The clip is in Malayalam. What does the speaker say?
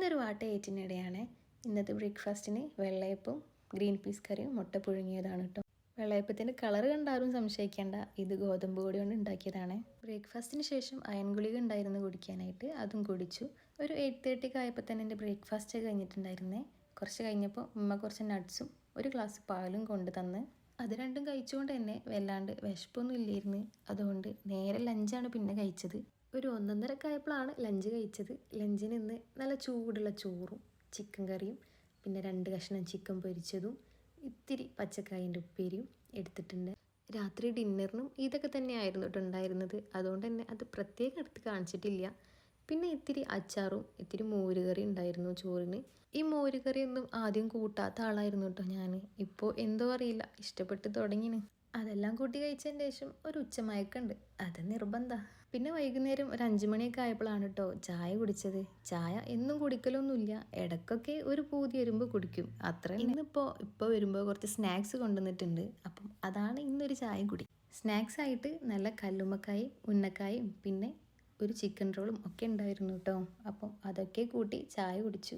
നല്ലൊരു വാട്ടയേറ്റിനിടെയാണ് ഇന്നത്തെ ബ്രേക്ക്ഫാസ്റ്റിന് വെള്ളയപ്പവും ഗ്രീൻ പീസ് കറിയും മുട്ട പുഴുങ്ങിയതാണ് കേട്ടോ. വെള്ളയപ്പത്തിൻ്റെ കളർ കണ്ടാലും സംശയിക്കേണ്ട, ഇത് ഗോതമ്പ് പൊടി കൊണ്ട് ഉണ്ടാക്കിയതാണ്. ബ്രേക്ക്ഫാസ്റ്റിന് ശേഷം അയൺ ഗുളിക ഉണ്ടായിരുന്നു കുടിക്കാനായിട്ട്, അതും കുടിച്ചു. ഒരു 8:30 ആയപ്പോൾ തന്നെ എൻ്റെ ബ്രേക്ക്ഫാസ്റ്റ് കഴിഞ്ഞിട്ടുണ്ടായിരുന്നേ. കുറച്ച് കഴിഞ്ഞപ്പോൾ ഉമ്മ കുറച്ച് നട്ട്സും ഒരു ഗ്ലാസ് പാലും കൊണ്ട് തന്ന് അത് രണ്ടും കഴിച്ചുകൊണ്ട് തന്നെ വല്ലാണ്ട് വിശപ്പൊന്നും ഇല്ലായിരുന്നു. അതുകൊണ്ട് നേരെ ലഞ്ചാണ് പിന്നെ കഴിച്ചത്. ഒരു 1:30 ആയപ്പോഴാണ് ലഞ്ച് കഴിച്ചത്. ലഞ്ചിന് ഇന്ന് നല്ല ചൂടുള്ള ചോറും ചിക്കൻ കറിയും പിന്നെ 2 കഷ്ണം ചിക്കൻ പൊരിച്ചതും ഇത്തിരി പച്ചക്കായൻ്റെ ഉപ്പേരിയും എടുത്തിട്ടുണ്ട്. രാത്രി ഡിന്നറിനും ഇതൊക്കെ തന്നെയായിരുന്നു കേട്ടോ ഉണ്ടായിരുന്നത്. അതുകൊണ്ട് തന്നെ അത് പ്രത്യേകം എടുത്ത് കാണിച്ചിട്ടില്ല. പിന്നെ ഇത്തിരി അച്ചാറും ഇത്തിരി മോരുകറി ഉണ്ടായിരുന്നു ചോറിന്. ഈ മോരുകറിയൊന്നും ആദ്യം കൂട്ടാത്ത ആളായിരുന്നു കേട്ടോ ഞാൻ. ഇപ്പോൾ എന്തോ അറിയില്ല, ഇഷ്ടപ്പെട്ട് തുടങ്ങിന്. അതെല്ലാം കൂട്ടി കഴിച്ചതിന് ശേഷം ഒരു ഉച്ചമയക്കുണ്ട്, അത് നിർബന്ധം. പിന്നെ വൈകുന്നേരം ഒരു 5 മണിയൊക്കെ ആയപ്പോഴാണ് കേട്ടോ ചായ കുടിച്ചത്. ചായ എന്നും കുടിക്കലൊന്നുമില്ല, ഇടയ്ക്കൊക്കെ ഒരു പൂതി വരുമ്പോൾ കുടിക്കും, അത്ര. ഇപ്പോൾ വരുമ്പോൾ കുറച്ച് സ്നാക്സ് കൊണ്ടുവന്നിട്ടുണ്ട്. അപ്പം അതാണ് ഇന്നൊരു ചായ കുടി. സ്നാക്സ് ആയിട്ട് നല്ല കല്ലുമ്മക്കായും ഉന്നക്കായും പിന്നെ ഒരു ചിക്കൻ റോളും ഒക്കെ ഉണ്ടായിരുന്നു കേട്ടോ. അപ്പം അതൊക്കെ കൂട്ടി ചായ കുടിച്ചു.